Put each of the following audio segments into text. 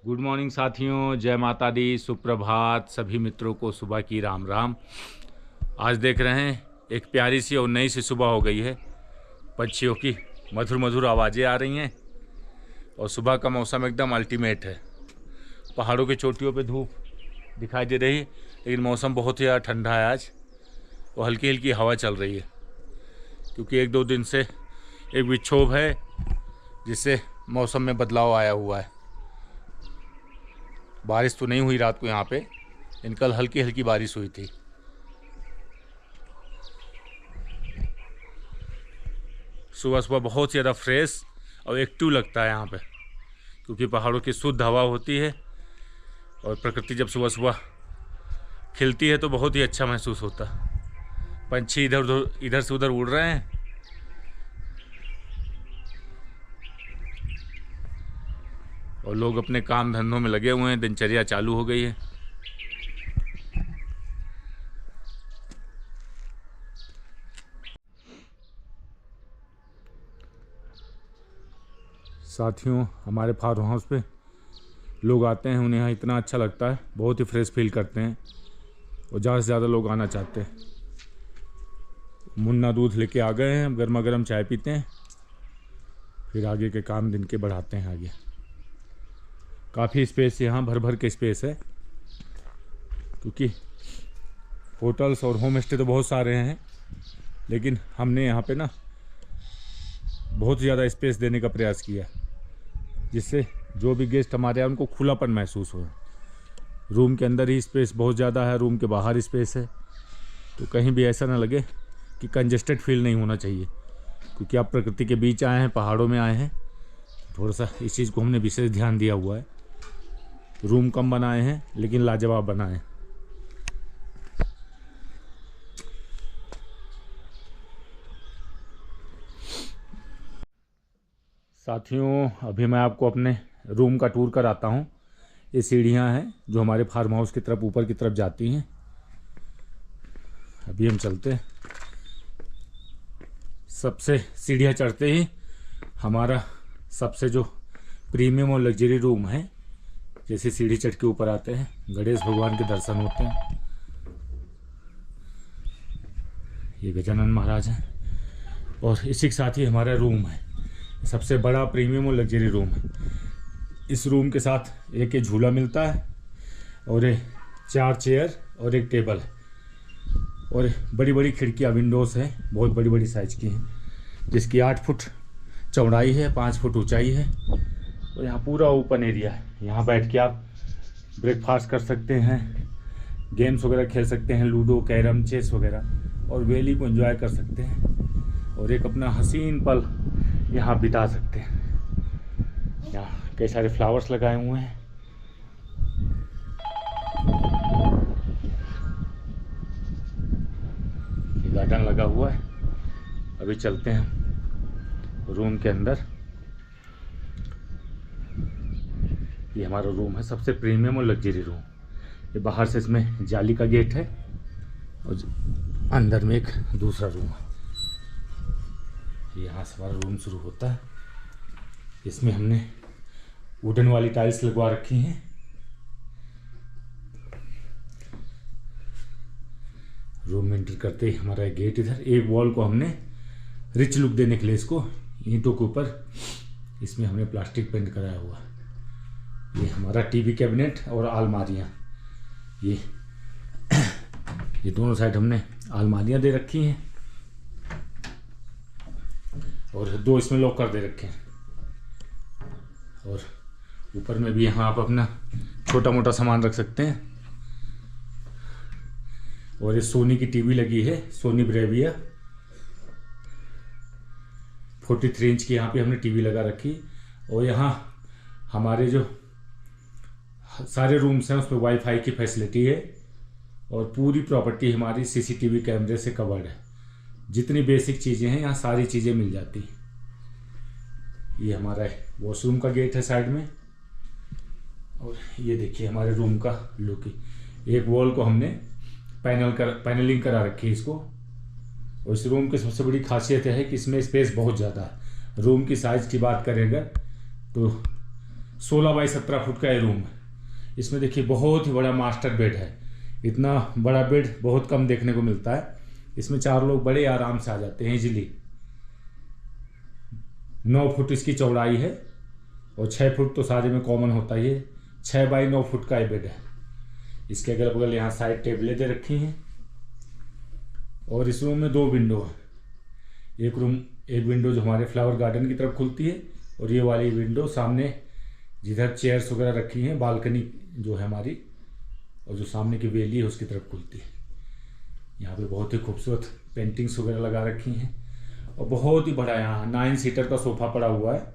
Good morning साथियों, जय माता दी, सुप्रभात। सभी मित्रों को सुबह की राम राम। आज देख रहे हैं एक प्यारी सी और नई सी सुबह हो गई है। पक्षियों की मधुर मधुर आवाज़ें आ रही हैं और सुबह का मौसम एकदम अल्टीमेट है। पहाड़ों की चोटियों पे धूप दिखाई दे रही है, लेकिन मौसम बहुत ही ज़्यादा ठंडा है आज और हल्की हल्की हवा चल रही है, क्योंकि एक दो दिन से एक विक्षोभ है जिससे मौसम में बदलाव आया हुआ है। बारिश तो नहीं हुई रात को यहाँ पे, लेकिन कल हल्की हल्की बारिश हुई थी। सुबह सुबह बहुत ज़्यादा फ्रेश और एक्टिव लगता है यहाँ पे, क्योंकि पहाड़ों की शुद्ध हवा होती है और प्रकृति जब सुबह सुबह खिलती है तो बहुत ही अच्छा महसूस होता है। पंछी इधर से उधर उड़ रहे हैं और लोग अपने काम धंधों में लगे हुए हैं। दिनचर्या चालू हो गई है। साथियों, हमारे फार्म हाउस पे लोग आते हैं, उन्हें यहाँ इतना अच्छा लगता है, बहुत ही फ्रेश फील करते हैं और ज़्यादा से ज़्यादा लोग आना चाहते हैं। मुन्ना दूध लेके आ गए हैं, हम गर्मा गर्म चाय पीते हैं, फिर आगे के काम दिन के बढ़ाते हैं आगे। काफ़ी स्पेस यहाँ, भर भर के स्पेस है, क्योंकि होटल्स और होम स्टे तो बहुत सारे हैं, लेकिन हमने यहाँ पे ना बहुत ज़्यादा स्पेस देने का प्रयास किया, जिससे जो भी गेस्ट हमारे यहाँ उनको खुलापन महसूस हो। रूम के अंदर ही स्पेस बहुत ज़्यादा है, रूम के बाहर स्पेस है, तो कहीं भी ऐसा ना लगे कि कंजेस्टेड फील नहीं होना चाहिए, क्योंकि आप प्रकृति के बीच आए हैं, पहाड़ों में आए हैं। थोड़ा सा इस चीज़ को हमने विशेष ध्यान दिया हुआ है। रूम कम बनाए हैं लेकिन लाजवाब बनाए हैं। साथियों, अभी मैं आपको अपने रूम का टूर कराता हूँ। ये सीढ़ियाँ हैं जो हमारे फार्म हाउस की तरफ ऊपर की तरफ जाती हैं। अभी हम चलते हैं। सबसे सीढ़ियाँ चढ़ते ही हमारा सबसे जो प्रीमियम और लग्जरी रूम है, जैसे सीढ़ी चढ़ के ऊपर आते हैं, गणेश भगवान के दर्शन होते हैं। ये गजानन महाराज हैं और इसी के साथ ही हमारा रूम है, सबसे बड़ा प्रीमियम और लग्जरी रूम है। इस रूम के साथ एक झूला मिलता है और 4 चेयर और एक टेबल है, और बड़ी बड़ी खिड़कियाँ, विंडोज़ हैं, बहुत बड़ी बड़ी साइज़ की हैं, जिसकी 8 फुट चौड़ाई है, 5 फुट ऊंचाई है। और यहाँ पूरा ओपन एरिया है। यहाँ बैठ के आप ब्रेकफास्ट कर सकते हैं, गेम्स वगैरह खेल सकते हैं, लूडो, कैरम, चेस वगैरह, और वैली को एंजॉय कर सकते हैं और एक अपना हसीन पल यहाँ बिता सकते हैं। यहाँ कई सारे फ्लावर्स लगाए हुए हैं। गार्डन लगा हुआ है। अभी चलते हैं रूम के अंदर। ये हमारा रूम है, सबसे प्रीमियम और लग्जरी रूम। ये बाहर से इसमें जाली का गेट है और अंदर में एक दूसरा रूम है। यहाँ से हमारा रूम शुरू होता है। इसमें हमने वुडन वाली टाइल्स लगवा रखी हैं। रूम में एंटर करते ही हमारा गेट इधर। एक वॉल को हमने रिच लुक देने के लिए इसको ईंटों के ऊपर इसमें हमने प्लास्टिक पेंट कराया हुआ। ये हमारा टीवी कैबिनेट और अलमारियाँ, ये दोनों साइड हमने अलमारियाँ दे रखी हैं और 2 इसमें लॉकर दे रखे हैं। और ऊपर में भी यहाँ आप अपना छोटा मोटा सामान रख सकते हैं। और ये सोनी की टीवी लगी है, सोनी ब्रेविया 43 इंच की यहाँ पे हमने टीवी लगा रखी। और यहाँ हमारे जो सारे रूम्स हैं उसमें वाईफाई की फैसिलिटी है और पूरी प्रॉपर्टी हमारी सीसीटीवी कैमरे से कवर्ड है। जितनी बेसिक चीज़ें हैं यहाँ सारी चीज़ें मिल जाती हैं। ये हमारा वॉशरूम का गेट है साइड में। और ये देखिए हमारे रूम का लुक। एक वॉल को हमने पैनलिंग करा रखी है इसको। और इस रूम की सबसे बड़ी खासियत है कि इसमें स्पेस बहुत ज़्यादा है। रूम की साइज़ की बात करें अगर तो 16 बाई 17 फुट का ये रूम है। इसमें देखिए बहुत ही बड़ा मास्टर बेड है। इतना बड़ा बेड बहुत कम देखने को मिलता है। इसमें 4 लोग बड़े आराम से आ जाते हैं इजीली। 9 फुट इसकी चौड़ाई है और 6 फुट तो सारे में कॉमन होता ही है। 6 बाई 9 फुट का ये बेड है। इसके अगल बगल यहाँ साइड टेबलें दे रखी हैं और इस रूम में 2 विंडो है। एक विंडो जो हमारे फ्लावर गार्डन की तरफ खुलती है और ये वाली विंडो सामने जिधर चेयर्स वगैरह रखी हैं, बालकनी जो है हमारी, और जो सामने की वेली है उसकी तरफ खुलती है। यहाँ पे बहुत ही खूबसूरत पेंटिंग्स वगैरह लगा रखी हैं और बहुत ही बड़ा यहाँ 9 सीटर का सोफ़ा पड़ा हुआ है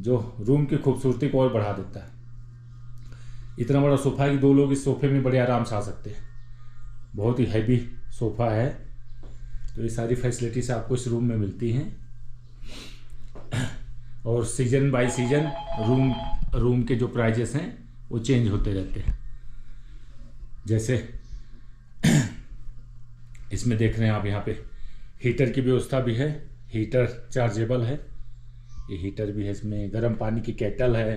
जो रूम की खूबसूरती को और बढ़ा देता है। इतना बड़ा सोफ़ा है कि 2 लोग इस सोफ़े में बड़े आराम से आ सकते हैं। बहुत ही हैवी सोफ़ा है। तो ये सारी फैसिलिटीज़ आपको इस रूम में मिलती हैं और सीजन बाय सीजन रूम के जो प्राइजेस हैं वो चेंज होते रहते हैं। जैसे इसमें देख रहे हैं आप, यहाँ पे हीटर की व्यवस्था भी है। हीटर चार्जेबल है। ये हीटर भी है। इसमें गर्म पानी की केटल है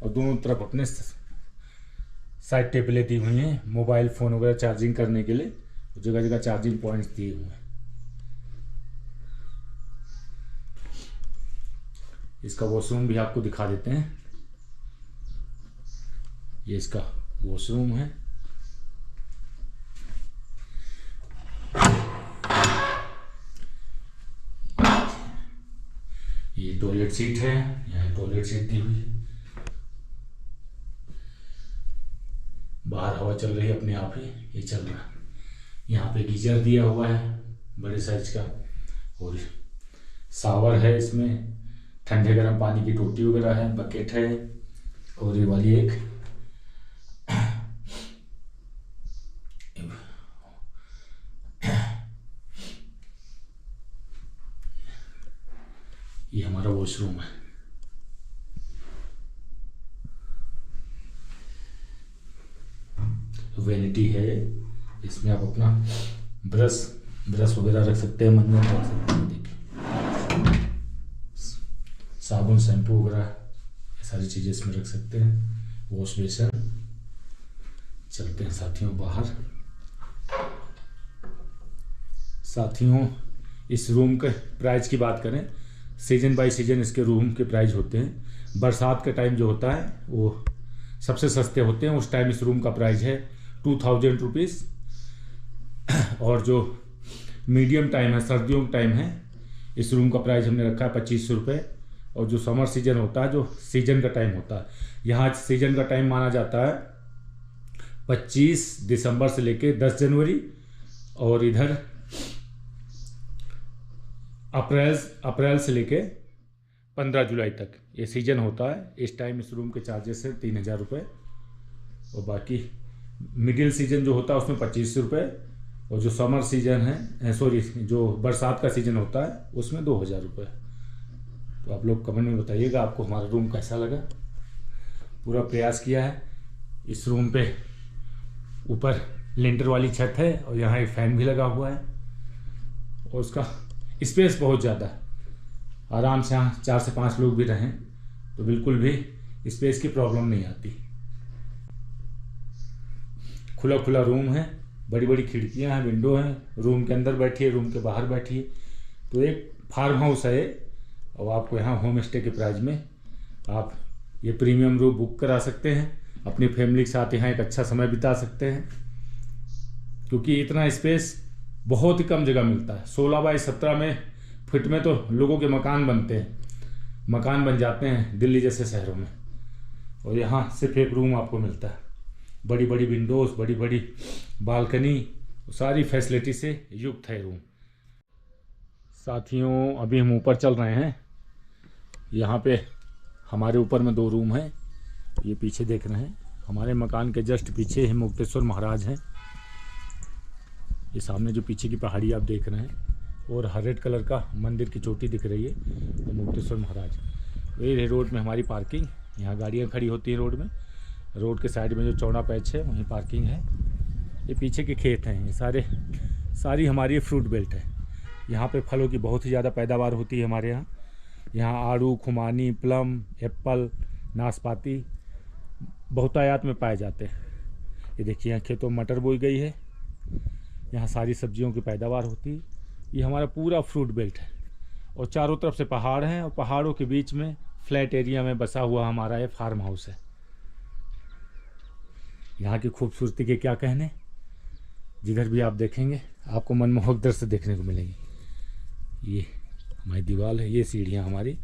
और दोनों तरफ अपने साइड टेबलें दी हुई हैं मोबाइल फ़ोन वगैरह चार्जिंग करने के लिए। जगह जगह चार्जिंग पॉइंट्स दिए हुए हैं। इसका वॉशरूम भी आपको दिखा देते हैं। ये इसका वॉशरूम है। ये टॉयलेट सीट है। यहाँ टॉयलेट सीट दी हुई है। बाहर हवा चल रही है अपने आप ही, ये चल रहा है। यहाँ पे गीजर दिया हुआ है बड़े साइज का और शावर है। इसमें ठंडे गर्म पानी की टोटी वगैरह है, बकेट है और ये वाली एक ये हमारा वॉशरूम है। वैनिटी है। इसमें आप अपना ब्रश वगैरह रख सकते हैं, मंजन रख सकते हैं। देखिए साबुन, शैम्पू वगैरह ये सारी चीज़ें इसमें रख सकते हैं। Wash basin. चलते हैं साथियों बाहर। साथियों, इस रूम के प्राइस की बात करें, सीजन बाय सीजन इसके रूम के प्राइस होते हैं। बरसात का टाइम जो होता है वो सबसे सस्ते होते हैं। उस टाइम इस रूम का प्राइस है 2000 रुपीज़। और जो मीडियम टाइम है, सर्दियों का टाइम है, इस रूम का प्राइस हमने रखा है 2500 रुपये। और जो समर सीजन होता है, जो सीजन का टाइम होता है, यहाँ सीजन का टाइम माना जाता है 25 दिसंबर से लेके 10 जनवरी और इधर अप्रैल से लेके 15 जुलाई तक ये सीजन होता है। इस टाइम इस रूम के चार्जेस है 3000 रुपये और बाकी मिडिल सीजन जो होता है उसमें 2500 रुपये और जो समर सीजन है जो बरसात का सीजन होता है उसमें 2000 रुपये। तो आप लोग कमेंट में बताइएगा आपको हमारा रूम कैसा लगा। पूरा प्रयास किया है। इस रूम पे ऊपर लिंटर वाली छत है और यहाँ एक फ़ैन भी लगा हुआ है और उसका स्पेस बहुत ज़्यादा है। आराम से यहाँ 4 से 5 लोग भी रहें तो बिल्कुल भी स्पेस की प्रॉब्लम नहीं आती। खुला खुला रूम है, बड़ी बड़ी खिड़कियाँ हैं, विंडो हैं। रूम के अंदर बैठिए, रूम के बाहर बैठिए। तो एक फार्म हाउस है और आपको यहाँ होम स्टे के प्राइस में आप ये प्रीमियम रूम बुक करा सकते हैं। अपनी फैमिली के साथ यहाँ एक अच्छा समय बिता सकते हैं क्योंकि इतना स्पेस बहुत ही कम जगह मिलता है। 16 बाई 17 फुट में तो लोगों के मकान बनते हैं, मकान बन जाते हैं दिल्ली जैसे शहरों में। और यहाँ सिर्फ एक रूम आपको मिलता है। बड़ी बड़ी विंडोज़, बड़ी बड़ी बालकनी, सारी फैसिलिटी से युक्त है रूम। साथियों, अभी हम ऊपर चल रहे हैं। यहाँ पे हमारे ऊपर में 2 रूम हैं। ये पीछे देख रहे हैं, हमारे मकान के जस्ट पीछे ही मुक्तेश्वर महाराज हैं। ये सामने जो पीछे की पहाड़ी आप देख रहे हैं और हर रेड कलर का मंदिर की चोटी दिख रही है, तो मुक्तेश्वर महाराज। ये रोड में हमारी पार्किंग, यहाँ गाड़ियाँ खड़ी होती हैं रोड में। रोड के साइड में जो चौड़ा पैच है वहीं पार्किंग है। ये पीछे के खेत हैं, ये सारी हमारी फ्रूट बेल्ट है। यहाँ पे फलों की बहुत ही ज़्यादा पैदावार होती है हमारे यहाँ। यहाँ आड़ू, खुमानी, प्लम, एप्पल, नाशपाती बहुतायत में पाए जाते हैं। ये देखिए यहाँ खेतों में मटर बोई गई है, यहाँ सारी सब्जियों की पैदावार होती है। ये हमारा पूरा फ्रूट बेल्ट है और चारों तरफ से पहाड़ हैं और पहाड़ों के बीच में फ्लैट एरिया में बसा हुआ हमारा ये फार्म हाउस है। यहाँ की खूबसूरती के क्या कहने, जिधर भी आप देखेंगे आपको मनमोहक दृश्य देखने को मिलेंगे। ये हमारी दीवार है, ये सीढ़ियाँ हमारी,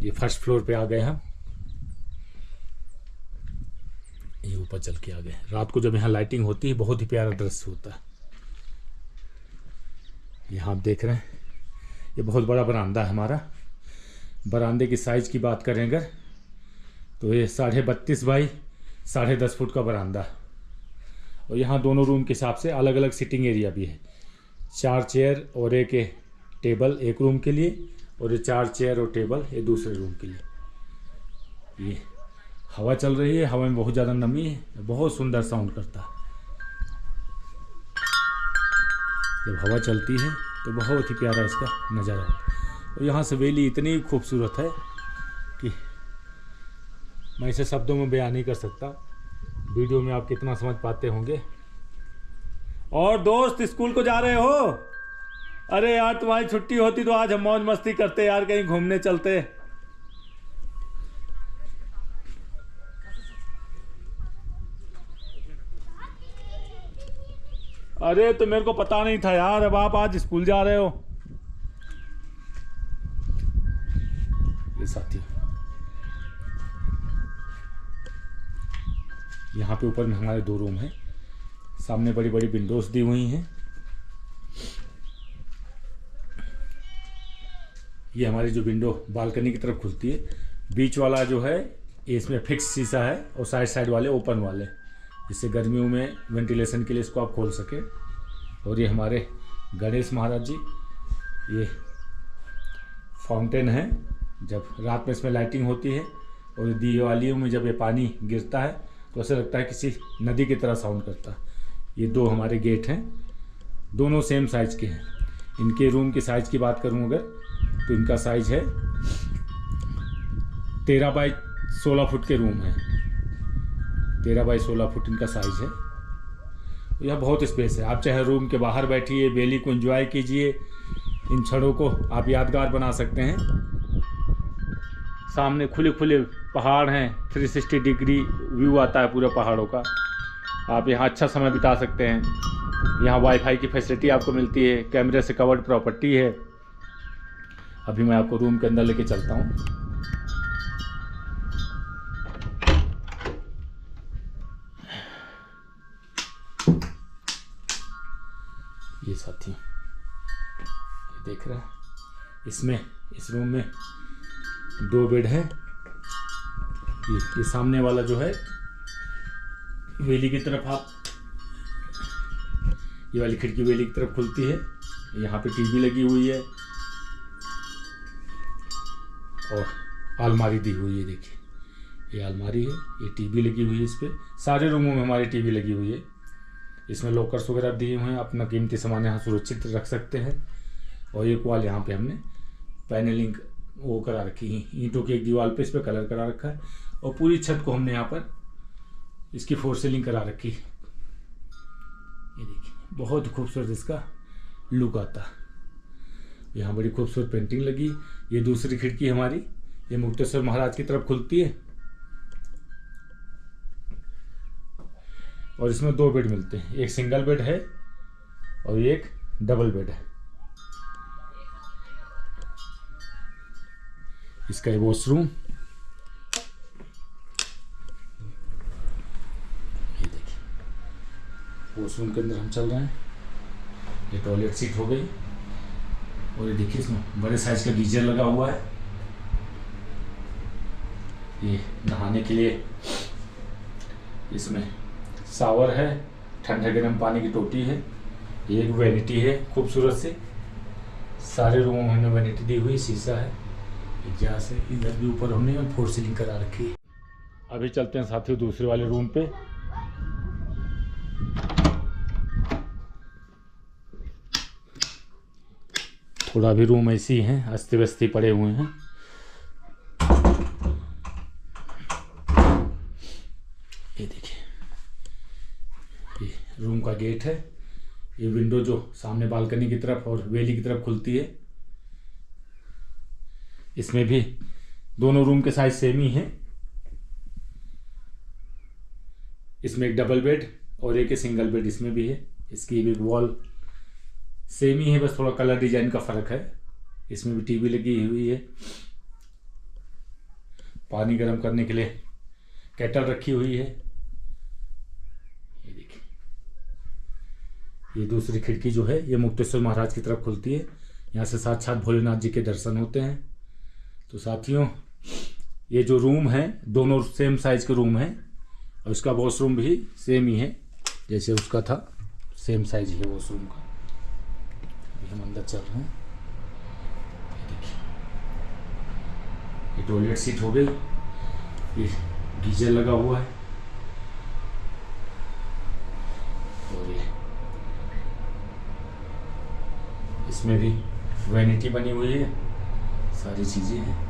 ये फर्स्ट फ्लोर पे आ गए हम, ये ऊपर चल के आ गए। रात को जब यहाँ लाइटिंग होती है बहुत ही प्यारा दृश्य होता है। यहाँ आप देख रहे हैं ये बहुत बड़ा बरामदा है हमारा। बरामदे की साइज़ की बात करें अगर तो ये 32.5 बाई 10.5 फुट का बरामदा है। और यहाँ दोनों रूम के हिसाब से अलग अलग सिटिंग एरिया भी है। 4 चेयर और एक टेबल एक रूम के लिए, और ये 4 चेयर और टेबल ये दूसरे रूम के लिए। ये हवा चल रही है, हवा में बहुत ज़्यादा नमी है, बहुत सुंदर साउंड करता है। जब हवा चलती है तो बहुत ही प्यारा इसका नज़ारा है। और यहाँ से वैली इतनी खूबसूरत है कि मैं इसे शब्दों में बयान नहीं कर सकता। वीडियो में आप कितना समझ पाते होंगे। और दोस्त स्कूल को जा रहे हो? अरे यार तुम्हारी छुट्टी होती तो आज हम मौज मस्ती करते यार, कहीं घूमने चलते। अरे तो मेरे को पता नहीं था यार, अब आप आज स्कूल जा रहे हो। ये साथी यहाँ पे ऊपर में हमारे 2 रूम हैं, सामने बड़ी बड़ी विंडोज दी हुई हैं। ये हमारी जो विंडो बालकनी की तरफ खुलती है, बीच वाला जो है इसमें फिक्स शीशा है और साइड साइड वाले ओपन वाले, जिससे गर्मियों में वेंटिलेशन के लिए इसको आप खोल सके। और ये हमारे गणेश महाराज जी, ये फाउंटेन है, जब रात में इसमें लाइटिंग होती है और दिवालियों में जब ये पानी गिरता है तो ऐसा लगता है किसी नदी की तरह साउंड करता है। ये 2 हमारे गेट हैं, दोनों सेम साइज़ के हैं। इनके रूम की साइज़ की बात करूं अगर तो इनका साइज़ है 13 बाई 16 फुट के रूम है। 13 बाई 16 फुट इनका साइज़ है। यह बहुत स्पेस है, आप चाहे रूम के बाहर बैठिए, वैली को एंजॉय कीजिए, इन क्षणों को आप यादगार बना सकते हैं। सामने खुले खुले पहाड़ हैं, 360 डिग्री व्यू आता है पूरे पहाड़ों का। आप यहाँ अच्छा समय बिता सकते हैं। यहाँ वाईफाई की फैसिलिटी आपको मिलती है, कैमरे से कवर्ड प्रॉपर्टी है। अभी मैं आपको रूम के अंदर लेके चलता हूँ। ये साथी ये देख रहे हैं, इसमें इस रूम में 2 बेड है। ये सामने वाला जो है वेली की तरफ, आप ये वाली खिड़की वेली की तरफ खुलती है। यहाँ पे टीवी लगी हुई है और अलमारी दी हुई है। देखिए ये अलमारी है, ये टीवी लगी हुई है। इस पर सारे रूमों में हमारी टीवी लगी हुई है। इसमें लॉकर्स वगैरह दिए हुए हैं, अपना कीमती सामान यहाँ सुरक्षित रख सकते हैं। और एक वॉल यहाँ पे हमने पैनलिंग वो करा रखी है, ईंटों की एक दीवार पे इस पर कलर करा रखा है। और पूरी छत को हमने यहाँ पर इसकी फोर सीलिंग करा रखी है। ये देखिए बहुत खूबसूरत इसका लुक आता है। यहाँ बड़ी खूबसूरत पेंटिंग लगी। ये दूसरी खिड़की हमारी, ये मुक्तेश्वर महाराज की तरफ खुलती है। और इसमें 2 बेड मिलते हैं, एक सिंगल बेड है और एक डबल बेड है। इसका ये वॉशरूम, ये देखिए वॉशरूम के अंदर हम चल रहे हैं। ये टॉयलेट सीट हो गई। और ये देखिए इसमें बड़े साइज का गीजर लगा हुआ है। ये नहाने के लिए इसमें शावर है, ठंडे गर्म पानी की टोटी है। ये एक वैनिटी है खूबसूरत से, सारे रूमों में हमने वैनिटी दी हुई, शीशा है। जहाँ से इधर भी ऊपर हमने फोर सीलिंग करा रखी है। अभी चलते हैं साथियों दूसरे वाले रूम पे। थोड़ा भी रूम ऐसी हैं, अस्त व्यस्त पड़े हुए हैं। ये देखिए, ये रूम का गेट है। ये विंडो जो सामने बालकनी की तरफ और वैली की तरफ खुलती है। इसमें भी दोनों रूम के साइज सेम ही है। इसमें एक डबल बेड और एक सिंगल बेड इसमें भी है। इसकी भी वॉल सेम ही है, बस थोड़ा कलर डिजाइन का फर्क है। इसमें भी टीवी लगी हुई है। पानी गर्म करने के लिए केटल रखी हुई है। ये देखिए, ये दूसरी खिड़की जो है ये मुक्तेश्वर महाराज की तरफ खुलती है। यहाँ से साक्षात भोलेनाथ जी के दर्शन होते हैं। तो साथियों, ये जो रूम है दोनों सेम साइज के रूम हैं और इसका वॉशरूम भी सेम ही है, जैसे उसका था सेम साइज है वॉशरूम का। अभी हम अंदर चल रहे हैं। ये देखिए, ये टॉयलेट सीट हो गई। ये गीजर लगा हुआ है और ये इसमें भी वैनिटी बनी हुई है, सारी चीज़ें हैं।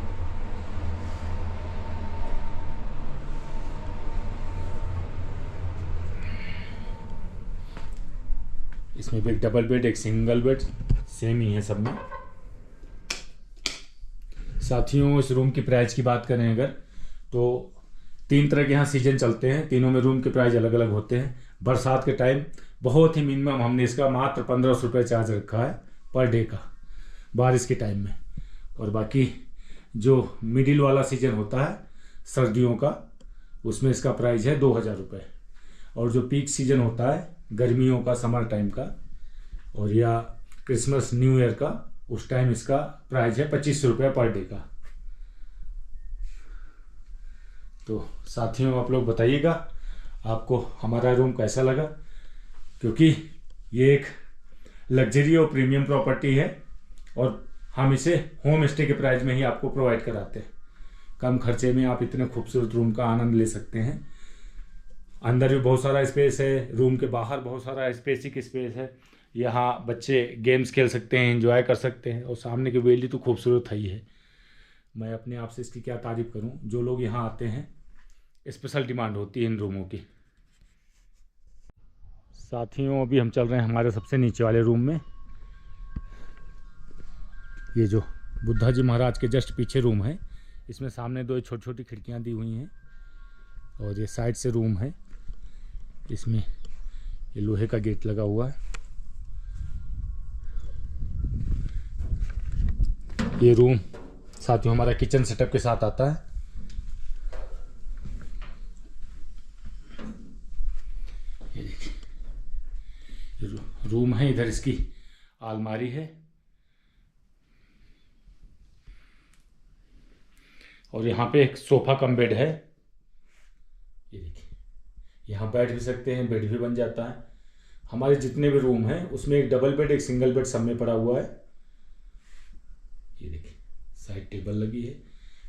इसमें भी एक डबल बेड एक सिंगल बेड सेम ही है सब में। साथियों, इस रूम की प्राइस की बात करें अगर, तो 3 तरह के यहाँ सीजन चलते हैं। तीनों में रूम के प्राइस अलग अलग होते हैं। बरसात के टाइम बहुत ही मिनिमम हमने इसका मात्र 1500 रुपये चार्ज रखा है पर डे का, बारिश के टाइम में। और बाकी जो मिडिल वाला सीजन होता है सर्दियों का, उसमें इसका प्राइस है 2000 रुपये। और जो पीक सीजन होता है गर्मियों का, समर टाइम का और या क्रिसमस न्यू ईयर का, उस टाइम इसका प्राइस है 2500 रुपये पर डे का। तो साथियों, आप लोग बताइएगा आपको हमारा रूम कैसा लगा, क्योंकि ये एक लग्जरी और प्रीमियम प्रॉपर्टी है और हम इसे होम स्टे के प्राइस में ही आपको प्रोवाइड कराते हैं। कम खर्चे में आप इतने खूबसूरत रूम का आनंद ले सकते हैं। अंदर भी बहुत सारा स्पेस है, रूम के बाहर बहुत सारा स्पेसिक स्पेस है। यहाँ बच्चे गेम्स खेल सकते हैं, एंजॉय कर सकते हैं और सामने की वैली तो खूबसूरत है ही है। मैं अपने आप से इसकी क्या तारीफ़ करूँ। जो लोग यहाँ आते हैं स्पेशल डिमांड होती है इन रूमों की। साथियों, अभी हम चल रहे हैं हमारे सबसे नीचे वाले रूम में। ये जो बुद्धा जी महाराज के जस्ट पीछे रूम है, इसमें सामने 2 छोटी छोटी खिड़कियाँ दी हुई हैं और ये साइड से रूम है। इसमें ये लोहे का गेट लगा हुआ है। ये रूम साथियों हमारा किचन सेटअप के साथ आता है। ये देखिए, रूम है, इधर इसकी अलमारी है और यहाँ पे एक सोफा कम बेड है। ये देखिए, यहाँ बैठ भी सकते हैं, बेड भी बन जाता है। हमारे जितने भी रूम हैं उसमें एक डबल बेड एक सिंगल बेड सब में पड़ा हुआ है। ये देखिए, साइड टेबल लगी है।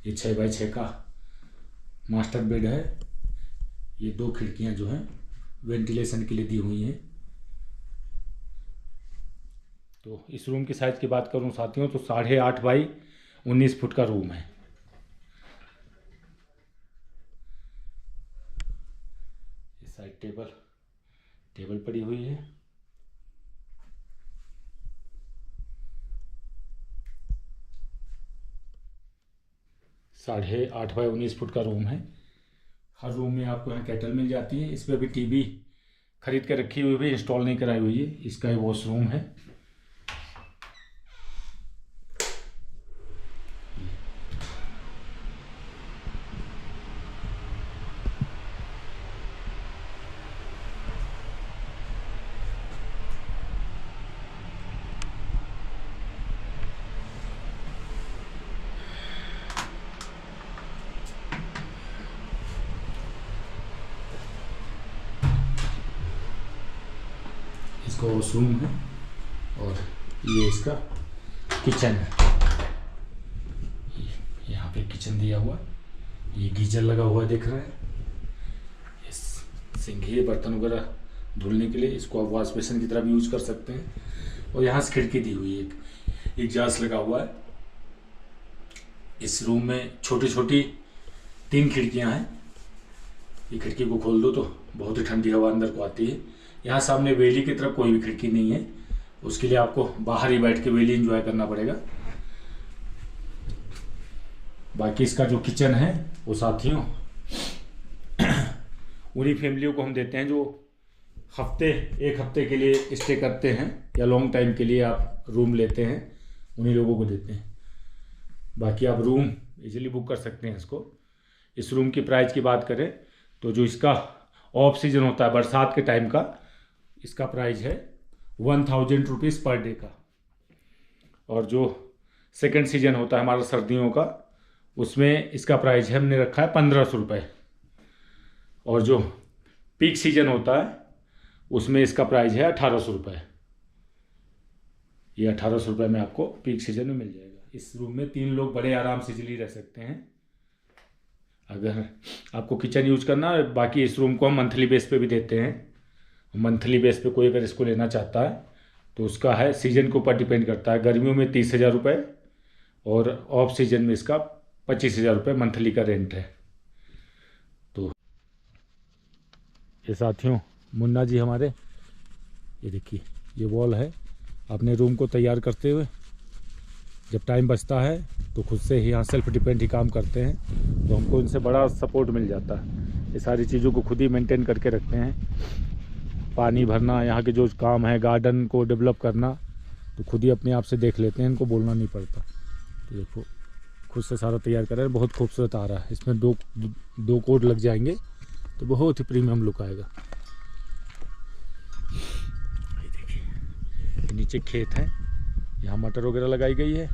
ये 6x6 का मास्टर बेड है। ये 2 खिड़कियाँ जो हैं वेंटिलेशन के लिए दी हुई हैं। तो इस रूम की साइज़ की बात करूँ साथियों तो 8.5 बाई 19 फुट का रूम है। ये साइड टेबल पड़ी हुई है। साढ़े 8 बाई 19 फुट का रूम है। हर रूम में आपको यहाँ केटल मिल जाती है। इस पर अभी टीवी खरीद के रखी हुई भी इंस्टॉल नहीं कराई हुई है। इसका ये वॉशरूम है। इसका वॉशरूम है और ये इसका किचन है। यहाँ पे किचन दिया हुआ, ये गीजर लगा हुआ दिख रहा है। ये सिंक है बर्तन वगैरह धुलने के लिए। इसको आप वॉश बेसिन की तरह भी यूज कर सकते हैं। और यहाँ से खिड़की दी हुई है, एक एग्जॉस्ट लगा हुआ है। इस रूम में छोटी छोटी 3 खिड़कियाँ हैं ये खिड़की को खोल दो तो बहुत ही ठंडी हवा अंदर को आती है। यहाँ सामने वेली की तरफ कोई भी खिड़की नहीं है, उसके लिए आपको बाहर ही बैठ के वेली एंजॉय करना पड़ेगा। बाकी इसका जो किचन है वो साथियों उन्हीं फैमिलियों को हम देते हैं जो एक हफ्ते के लिए स्टे करते हैं या लॉन्ग टाइम के लिए आप रूम लेते हैं, उन्हीं लोगों को देते हैं। बाकी आप रूम इजीली बुक कर सकते हैं इसको। इस रूम की प्राइस की बात करें तो जो इसका ऑफ सीजन होता है बरसात के टाइम का, इसका प्राइस है 1000 रुपीज़ पर डे का। और जो सेकंड सीजन होता है हमारा सर्दियों का, उसमें इसका प्राइस है हमने रखा है 1500 रुपये। और जो पीक सीजन होता है उसमें इसका प्राइस है 1800 रुपये। ये 1800 रुपये में आपको पीक सीजन में मिल जाएगा। इस रूम में 3 लोग बड़े आराम से इजीली रह सकते हैं अगर आपको किचन यूज करना है। बाकी इस रूम को हम मंथली बेस पे भी देते हैं। मंथली बेस पे कोई अगर इसको लेना चाहता है तो उसका है सीजन के ऊपर डिपेंड करता है। गर्मियों में 30,000 रुपये और ऑफ सीजन में इसका 25,000 रुपये मंथली का रेंट है। तो ये साथियों मुन्ना जी हमारे, ये देखिए ये वॉल है। अपने रूम को तैयार करते हुए जब टाइम बचता है तो खुद से ही यहाँ सेल्फ डिपेंड ही काम करते हैं, तो हमको इनसे बड़ा सपोर्ट मिल जाता है। ये सारी चीज़ों को खुद ही मेंटेन करके रखते हैं। पानी भरना, यहाँ के जो काम है, गार्डन को डेवलप करना, तो खुद ही अपने आप से देख लेते हैं, इनको बोलना नहीं पड़ता। तो देखो खुद से सारा तैयार कर रहे हैं, बहुत खूबसूरत आ रहा है। इसमें दो कोड लग जाएंगे तो बहुत ही प्रीमियम लुक आएगा। ये देखिए नीचे खेत है, यहाँ मटर वगैरह लगाई गई है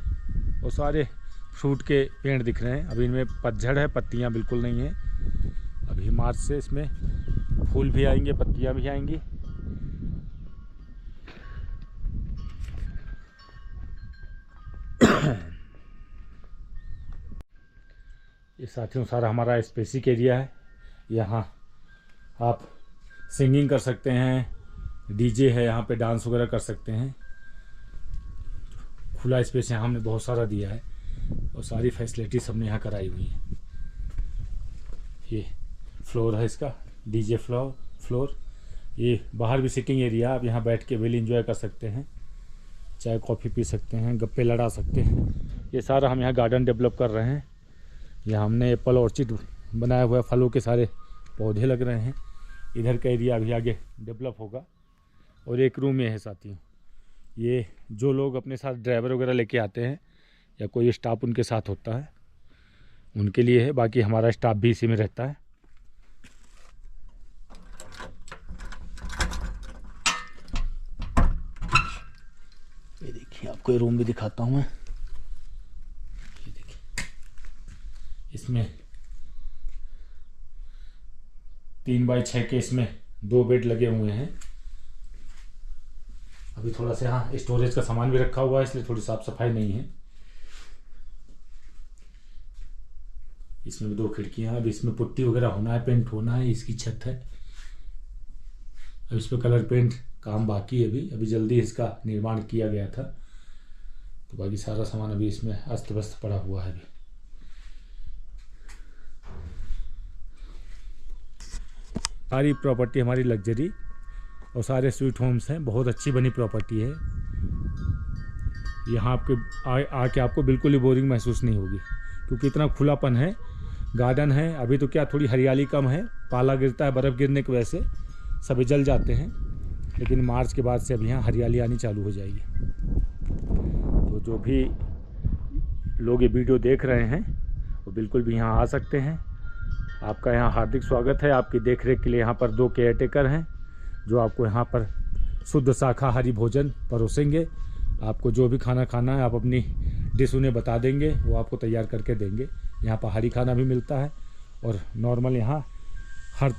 और सारे फ्रूट के पेड़ दिख रहे हैं। अभी इनमें पतझड़ है, पत्तियाँ बिल्कुल नहीं हैं। अभी मार्च से इसमें फूल भी आएंगे, पत्तियाँ भी आएंगी। ये साथियों सारा हमारा स्पेसिक एरिया है। यहाँ आप सिंगिंग कर सकते हैं, डीजे है, यहाँ पे डांस वगैरह कर सकते हैं। खुला स्पेस यहाँ हमने बहुत सारा दिया है और सारी फैसिलिटीज हमने यहाँ कराई हुई है। ये फ्लोर है इसका, डीजे फ्लोर। ये बाहर भी सिटिंग एरिया, आप यहाँ बैठ के वेल एंजॉय कर सकते हैं, चाय कॉफ़ी पी सकते हैं, गप्पे लड़ा सकते हैं। ये सारा हम यहाँ गार्डन डेवलप कर रहे हैं। यहाँ हमने एप्पल ऑर्चिड बनाया हुआ है, फलों के सारे पौधे लग रहे हैं। इधर का एरिया अभी आगे डेवलप होगा। और एक रूम ये है साथियों, ये जो लोग अपने साथ ड्राइवर वगैरह लेके आते हैं या कोई स्टाफ उनके साथ होता है उनके लिए है। बाकी हमारा स्टाफ भी इसी में रहता है। ये देखिए आपको ये रूम भी दिखाता हूँ मैं। ये देखिए इसमें 3x6 के इसमें 2 बेड लगे हुए हैं। अभी थोड़ा सा यहाँ स्टोरेज का सामान भी रखा हुआ है, इसलिए थोड़ी साफ सफाई नहीं है। इसमें भी 2 खिड़कियाँ। अभी इसमें पुट्टी वगैरह होना है, पेंट होना है। इसकी छत है, अब इस पर कलर पेंट काम बाकी है। अभी जल्दी इसका निर्माण किया गया था, तो बाकी सारा सामान अभी इसमें अस्त व्यस्त पड़ा हुआ है। अभी सारी प्रॉपर्टी हमारी लग्जरी और सारे स्वीट होम्स हैं। बहुत अच्छी बनी प्रॉपर्टी है। यहाँ आपके आके आपको बिल्कुल ही बोरिंग महसूस नहीं होगी, क्योंकि इतना खुलापन है, गार्डन है। अभी तो क्या थोड़ी हरियाली कम है, पाला गिरता है, बर्फ़ गिरने की वजह से सभी जल जाते हैं, लेकिन मार्च के बाद से अब यहाँ हरियाली आनी चालू हो जाएगी। तो जो भी लोग ये वीडियो देख रहे हैं वो बिल्कुल भी यहाँ आ सकते हैं। आपका यहाँ हार्दिक स्वागत है। आपकी देखरेख के लिए यहाँ पर 2 केयरटेकर हैं जो आपको यहाँ पर शुद्ध शाकाहारी भोजन परोसेंगे। आपको जो भी खाना खाना है आप अपनी डिश उन्हें बता देंगे, वो आपको तैयार करके देंगे। यहाँ पहाड़ी खाना भी मिलता है और नॉर्मल यहाँ हर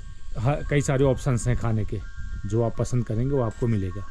कई सारे ऑप्शंस हैं खाने के, जो आप पसंद करेंगे वो आपको मिलेगा।